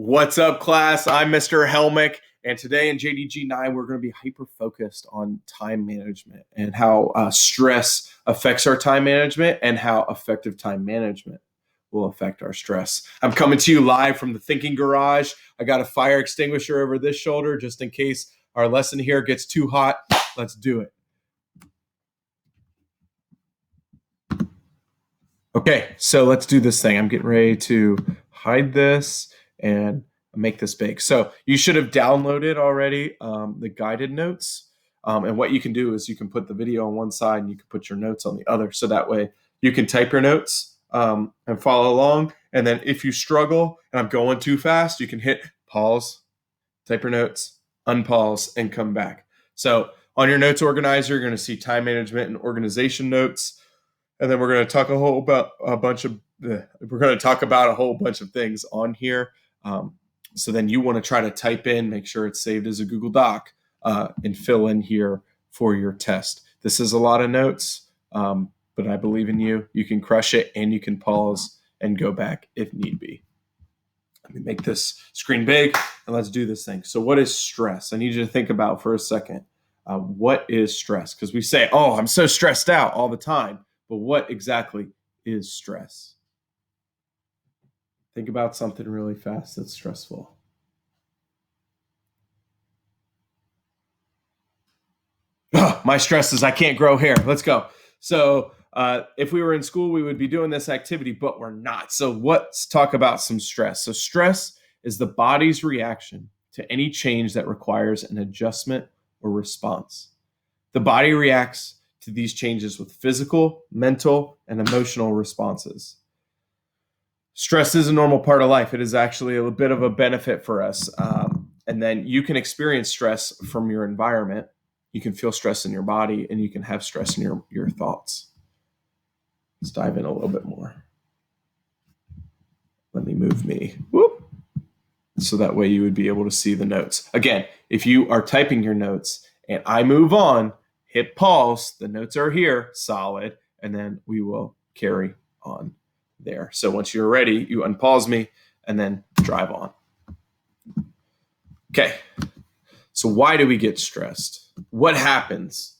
What's up, class? I'm Mr. Helmick, and today in JDG 9, we're going to be hyper-focused on time management and how stress affects our time management and how effective time management will affect our stress. I'm coming to you live from the thinking garage. I got a fire extinguisher over this shoulder just in case our lesson here gets too hot. Let's do it. Okay, so let's do this thing. I'm getting ready to hide this and make this big. So you should have downloaded already the guided notes. And what you can do is you can put the video on one side and you can put your notes on the other. So that way you can type your notes and follow along. And then if you struggle and I'm going too fast, you can hit pause, type your notes, unpause, and come back. So on your notes organizer, you're going to see time management and organization notes. And then we're going to talk about a whole bunch of things on here. So then you want to try to type in, make sure it's saved as a Google Doc, and fill in here for your test. This is a lot of notes, but I believe in you. You can crush it, and you can pause and go back if need be. Let me make this screen big, and let's do this thing. So what is stress? I need you to think about for a second. What is stress? Because we say, oh, I'm so stressed out all the time. But what exactly is stress? Think about something really fast that's stressful. Oh, my stress is I can't grow hair. Let's go. So if we were in school, we would be doing this activity, but we're not. So let's talk about some stress. So stress is the body's reaction to any change that requires an adjustment or response. The body reacts to these changes with physical, mental, and emotional responses. Stress is a normal part of life. It is actually a bit of a benefit for us. And then you can experience stress from your environment. You can feel stress in your body, and you can have stress in your thoughts. Let's dive in a little bit more. Let me move me. Whoop. So that way you would be able to see the notes. Again, if you are typing your notes and I move on, hit pause, the notes are here, solid, and then we will carry on there. So once you're ready, you unpause me and then drive on. Okay, so why do we get stressed? What happens?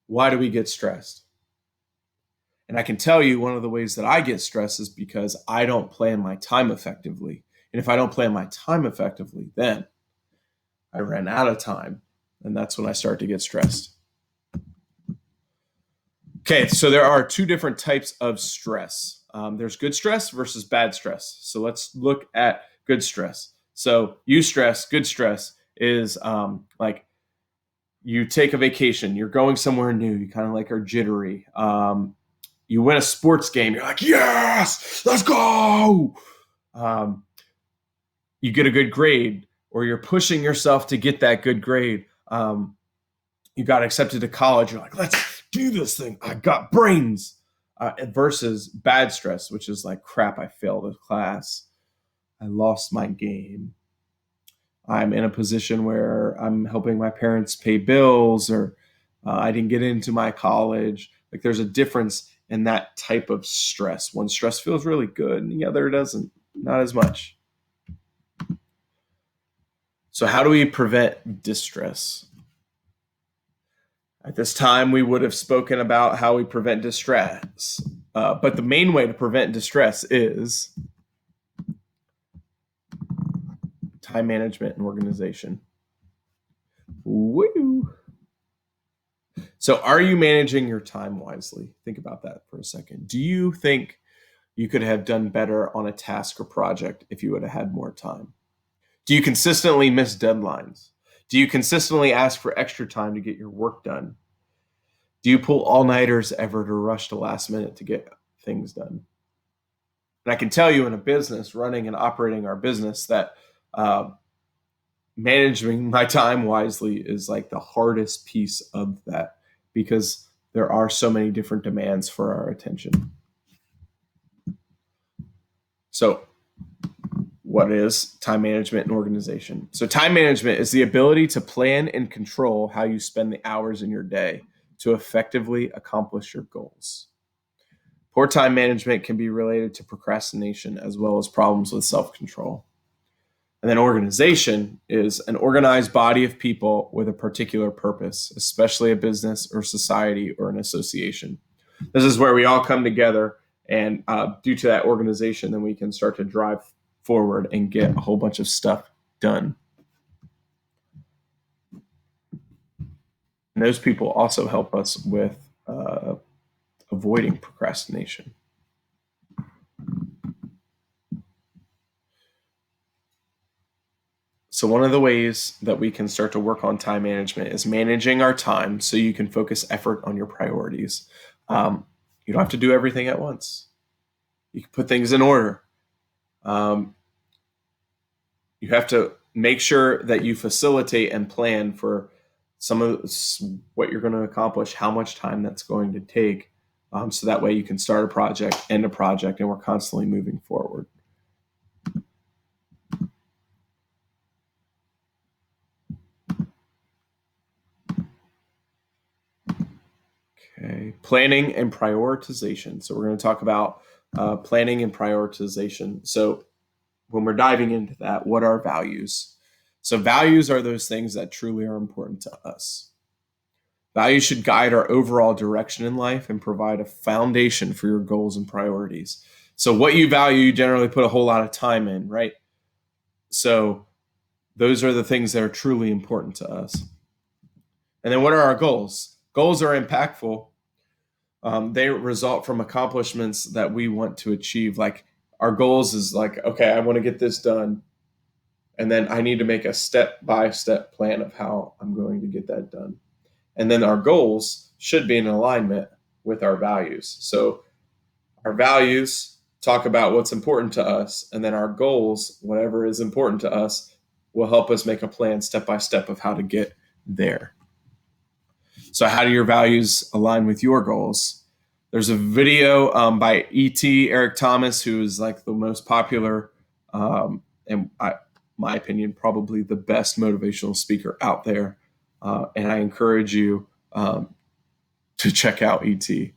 Why do we get stressed? And I can tell you one of the ways that I get stressed is because I don't plan my time effectively. And if I don't plan my time effectively, then I ran out of time, and that's when I start to get stressed. Okay, so there are two different types of stress. There's good stress versus bad stress. So let's look at good stress. So eustress, good stress is like you take a vacation, you're going somewhere new, you kind of like are jittery. You win a sports game, you're like, yes, let's go. You get a good grade, or you're pushing yourself to get that good grade. You got accepted to college, you're like, let's do this thing. I got brains. Versus bad stress, which is like, crap, I failed a class. I lost my game. I'm in a position where I'm helping my parents pay bills, or I didn't get into my college. Like, there's a difference in that type of stress. One stress feels really good and the other doesn't, not as much. So how do we prevent distress? At this time, we would have spoken about how we prevent distress. But the main way to prevent distress is time management and organization. Woo! So are you managing your time wisely? Think about that for a second. Do you think you could have done better on a task or project if you would have had more time? Do you consistently miss deadlines? Do you consistently ask for extra time to get your work done? Do you pull all-nighters ever to rush to last minute to get things done? And I can tell you, in a business, running and operating our business, that managing my time wisely is like the hardest piece of that, because there are so many different demands for our attention. So what is time management and organization? So time management is the ability to plan and control how you spend the hours in your day to effectively accomplish your goals. Poor time management can be related to procrastination as well as problems with self-control. And then organization is an organized body of people with a particular purpose, especially a business or society or an association. This is where we all come together, and due to that organization, then we can start to drive forward and get a whole bunch of stuff done. And those people also help us with avoiding procrastination. So one of the ways that we can start to work on time management is managing our time so you can focus effort on your priorities. You don't have to do everything at once. You can put things in order. You have to make sure that you facilitate and plan for some of what you're going to accomplish, how much time that's going to take. So that way you can start a project, end a project, and we're constantly moving forward. Okay, planning and prioritization. So we're going to talk about planning and prioritization. So when we're diving into that, what are values? So values are those things that truly are important to us. Values should guide our overall direction in life and provide a foundation for your goals and priorities. So what you value, you generally put a whole lot of time in, right? So those are the things that are truly important to us. And then what are our goals? Goals are impactful. They result from accomplishments that we want to achieve. Like our goals is like, okay, I want to get this done. And then I need to make a step-by-step plan of how I'm going to get that done. And then our goals should be in alignment with our values. So our values talk about what's important to us, and then our goals, whatever is important to us, will help us make a plan step-by-step of how to get there. So how do your values align with your goals? There's a video by E.T. Eric Thomas, who is like the most popular, and my opinion, probably the best motivational speaker out there. And I encourage you to check out E.T.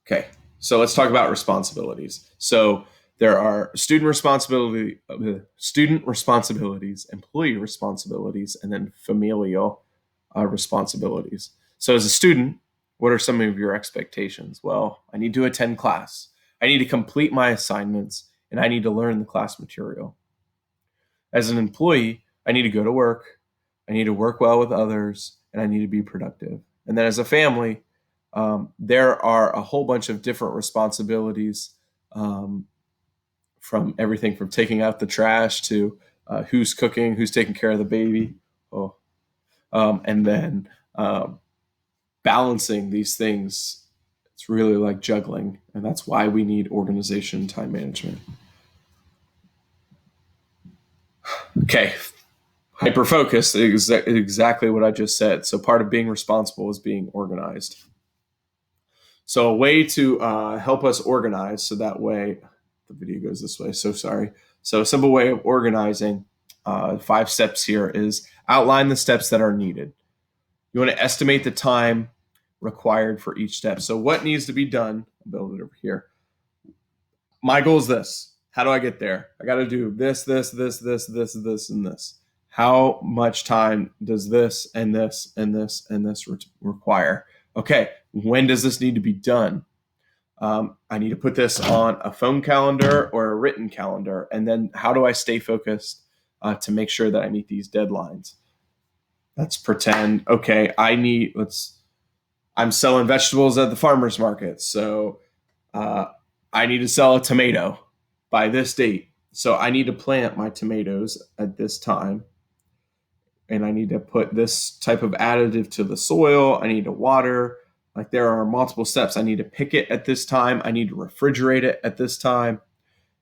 Okay, so let's talk about responsibilities. So there are student responsibilities, employee responsibilities, and then familial responsibilities. So as a student, what are some of your expectations? Well, I need to attend class. I need to complete my assignments, and I need to learn the class material. As an employee, I need to go to work. I need to work well with others, and I need to be productive. And then as a family, there are a whole bunch of different responsibilities, from everything from taking out the trash to who's cooking, who's taking care of the baby. And then balancing these things. It's really like juggling, and that's why we need organization and time management. Okay, hyper-focus is exactly what I just said. So part of being responsible is being organized. So a way to help us organize, so that way, the video goes this way, so sorry. So a simple way of organizing, 5 steps here is outline the steps that are needed. You want to estimate the time required for each step. So what needs to be done? I'll build it over here. My goal is this. How do I get there? I got to do this, and this. How much time does this and this and this and this require? Okay, when does this need to be done? I need to put this on a phone calendar or a written calendar. And then how do I stay focused to make sure that I meet these deadlines? Let's pretend, okay, I'm selling vegetables at the farmer's market. So I need to sell a tomato by this date. So I need to plant my tomatoes at this time. And I need to put this type of additive to the soil. I need to water. Like there are multiple steps. I need to pick it at this time. I need to refrigerate it at this time.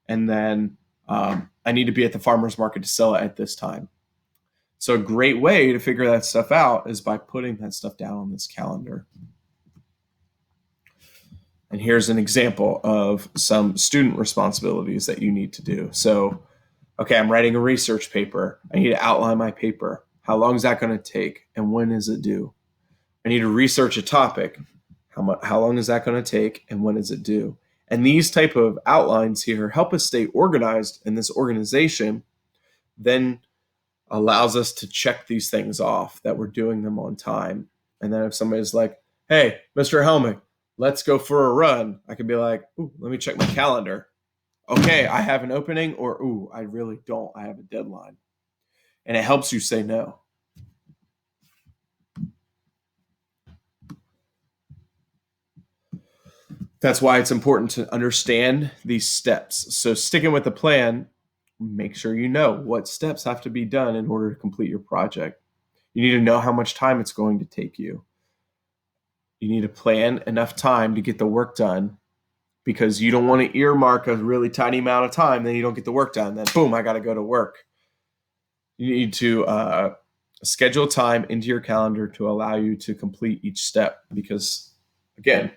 And then I need to be at the farmer's market to sell it at this time. So a great way to figure that stuff out is by putting that stuff down on this calendar. And here's an example of some student responsibilities that you need to do. So, okay, I'm writing a research paper. I need to outline my paper. How long is that going to take? And when is it due? I need to research a topic. How long is that going to take, and when is it due? And these type of outlines here help us stay organized, and this organization then allows us to check these things off that we're doing them on time. And then if somebody's like, hey, Mr. Helmick, let's go for a run, I could be like, ooh, let me check my calendar. Okay, I have an opening, or ooh, I really don't. I have a deadline. And it helps you say no. That's why it's important to understand these steps. So, sticking with the plan, make sure you know what steps have to be done in order to complete your project. You need to know how much time it's going to take you. You need to plan enough time to get the work done, because you don't want to earmark a really tiny amount of time, then you don't get the work done. Then, boom, I got to go to work. You need to schedule time into your calendar to allow you to complete each step. Because, again,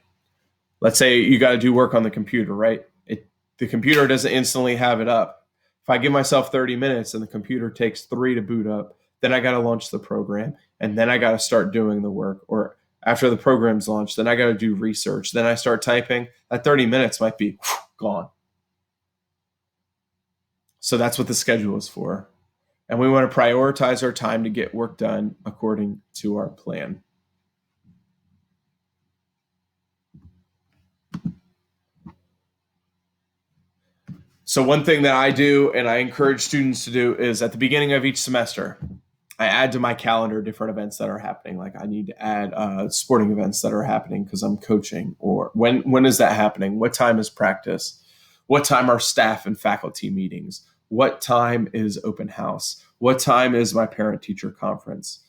let's say you got to do work on the computer, right? The computer doesn't instantly have it up. If I give myself 30 minutes and the computer takes 3 to boot up, then I got to launch the program, and then I got to start doing the work. Or after the program's launched, then I got to do research. Then I start typing. That 30 minutes might be gone. So that's what the schedule is for. And we want to prioritize our time to get work done according to our plan. So one thing that I do, and I encourage students to do, is at the beginning of each semester, I add to my calendar different events that are happening. Like I need to add sporting events that are happening because I'm coaching. Or when is that happening? What time is practice? What time are staff and faculty meetings? What time is open house? What time is my parent-teacher conference?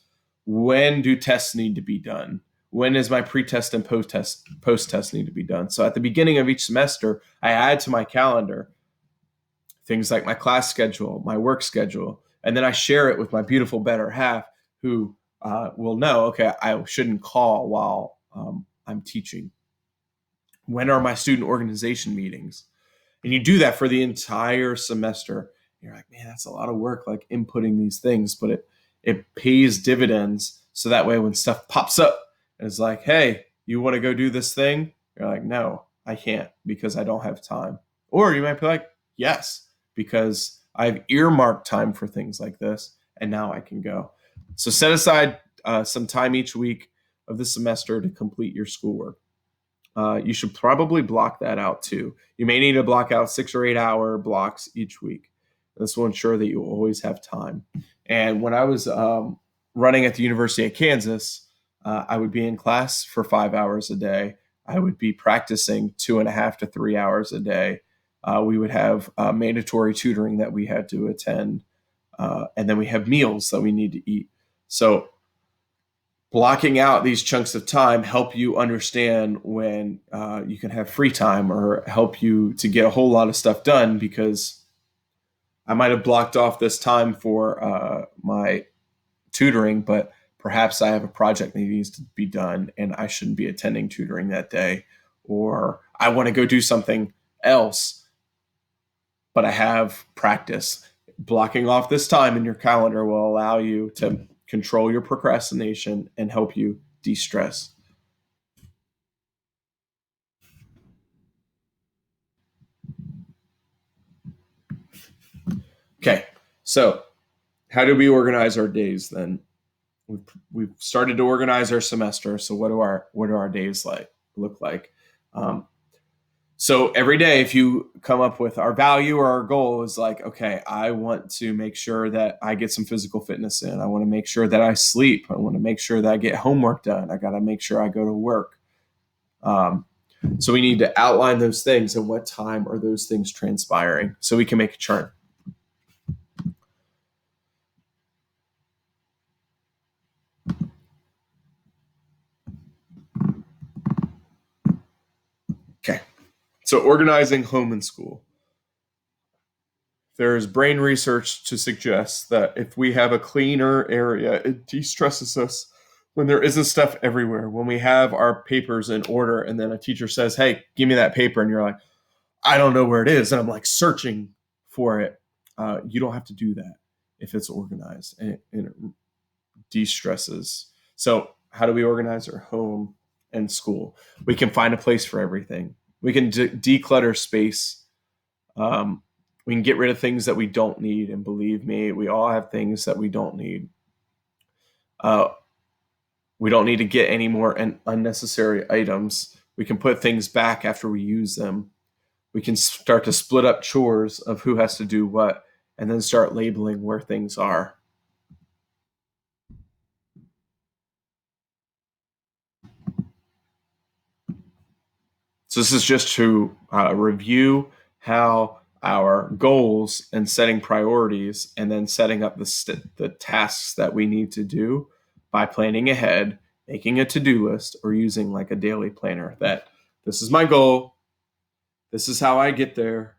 When do tests need to be done? When is my pre-test and post-test need to be done? So at the beginning of each semester, I add to my calendar things like my class schedule, my work schedule, and then I share it with my beautiful better half, who will know, okay, I shouldn't call while I'm teaching. When are my student organization meetings? And you do that for the entire semester. You're like, man, that's a lot of work, like inputting these things, but it pays dividends. So that way, when stuff pops up and it's like, hey, you want to go do this thing? You're like, no, I can't because I don't have time. Or you might be like, yes, because I've earmarked time for things like this, and now I can go. So set aside some time each week of the semester to complete your schoolwork. You should probably block that out too. You may need to block out 6 or 8 hour blocks each week. This will ensure that you always have time. And when I was running at the University of Kansas, I would be in class for 5 hours a day. I would be practicing 2.5 to 3 hours a day. We would have mandatory tutoring that we had to attend. And then we have meals that we need to eat. So blocking out these chunks of time help you understand when you can have free time, or help you to get a whole lot of stuff done, because I might have blocked off this time for my tutoring, but perhaps I have a project that needs to be done and I shouldn't be attending tutoring that day, or I want to go do something else, but I have practice. Blocking off this time in your calendar will allow you to control your procrastination and help you de-stress. Okay, so how do we organize our days then? We've started to organize our semester. So what do our days look like? So every day, if you come up with our value or our goal is like, okay, I want to make sure that I get some physical fitness in. I want to make sure that I sleep. I want to make sure that I get homework done. I got to make sure I go to work. So we need to outline those things and what time are those things transpiring so we can make a chart. Okay. So organizing home and school. There's brain research to suggest that if we have a cleaner area, it de-stresses us when there isn't stuff everywhere. When we have our papers in order and then a teacher says, hey, give me that paper. And you're like, I don't know where it is. And I'm like searching for it. You don't have to do that if it's organized, and it de-stresses. So how do we organize our home? in school. We can find a place for everything. We can declutter space. We can get rid of things that we don't need. And believe me, we all have things that we don't need. We don't need to get any more unnecessary items. We can put things back after we use them. We can start to split up chores of who has to do what, and then start labeling where things are. So this is just to review how our goals and setting priorities and then setting up the tasks that we need to do by planning ahead, making a to-do list, or using like a daily planner that this is my goal. This is how I get there.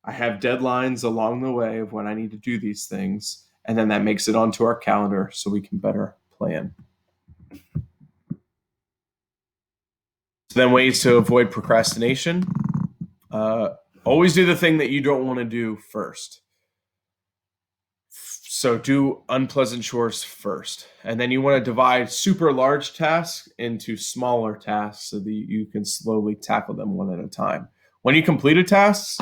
I have deadlines along the way of when I need to do these things. And then that makes it onto our calendar so we can better plan. So then ways to avoid procrastination. Always do the thing that you don't want to do first. So do unpleasant chores first. And then you want to divide super large tasks into smaller tasks so that you can slowly tackle them one at a time. When you complete a task,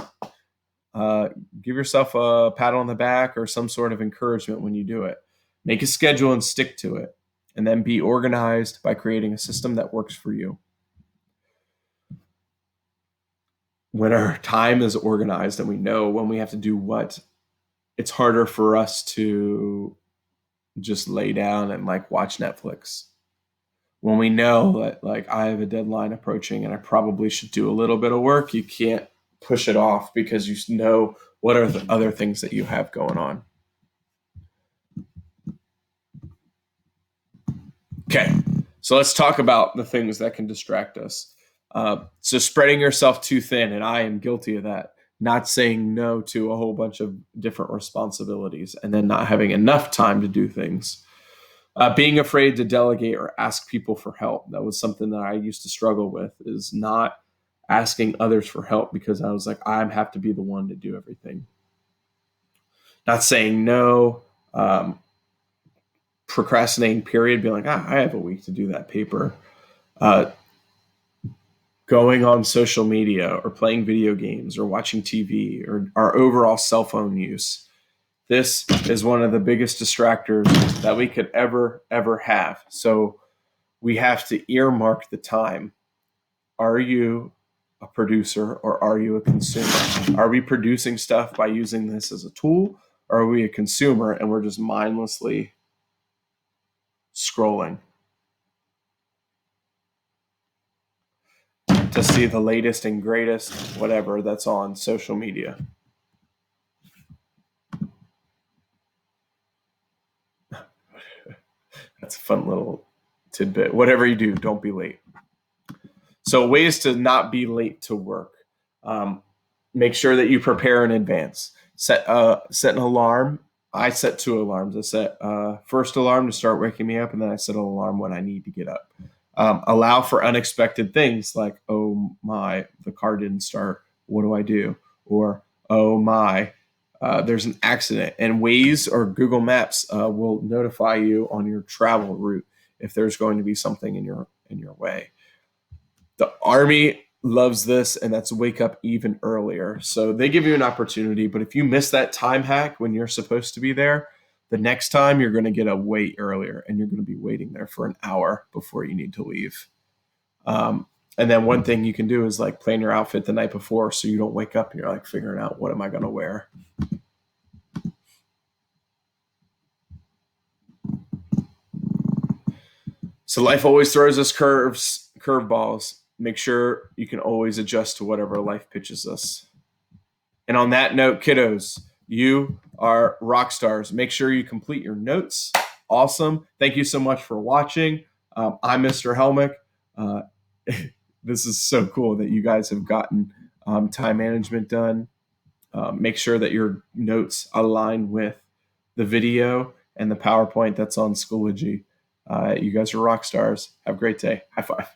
give yourself a pat on the back or some sort of encouragement when you do it. Make a schedule and stick to it. And then be organized by creating a system that works for you. When our time is organized and we know when we have to do what, it's harder for us to just lay down and like watch Netflix. When we know that like I have a deadline approaching and I probably should do a little bit of work, you can't push it off because you know what are the other things that you have going on. Okay, so let's talk about the things that can distract us. So spreading yourself too thin, and I am guilty of that. Not saying no to a whole bunch of different responsibilities and then not having enough time to do things. Being afraid to delegate or ask people for help. That was something that I used to struggle with, is not asking others for help because I was like, I have to be the one to do everything. Not saying no, procrastinating period, being like, I have a week to do that paper. Going on social media or playing video games or watching TV or our overall cell phone use. This is one of the biggest distractors that we could ever have. So we have to earmark the time. Are you a producer or are you a consumer? Are we producing stuff by using this as a tool, or are we a consumer and we're just mindlessly scrolling to see the latest and greatest whatever that's on social media? That's a fun little tidbit. Whatever you do, don't be late. So ways to not be late to work. Make sure that you prepare in advance. Set an alarm. I set 2 alarms. I set first alarm to start waking me up, and then I set an alarm when I need to get up. Allow for unexpected things like, oh my, the car didn't start. What do I do? Or, oh my, there's an accident. And Waze or Google Maps will notify you on your travel route if there's going to be something in your way. The Army loves this, and that's wake up even earlier. So they give you an opportunity, but if you miss that time hack when you're supposed to be there, the next time you're going to get a wait earlier, and you're going to be waiting there for an hour before you need to leave. And then one thing you can do is like plan your outfit the night before so you don't wake up and you're like figuring out, what am I going to wear? So life always throws us curveballs. Make sure you can always adjust to whatever life pitches us. And on that note, kiddos, you are rock stars. Make sure you complete your notes. Awesome. Thank you so much for watching. I'm Mr. Helmick. This is so cool that you guys have gotten time management done. Make sure that your notes align with the video and the PowerPoint that's on Schoology. You guys are rock stars. Have a great day. High five.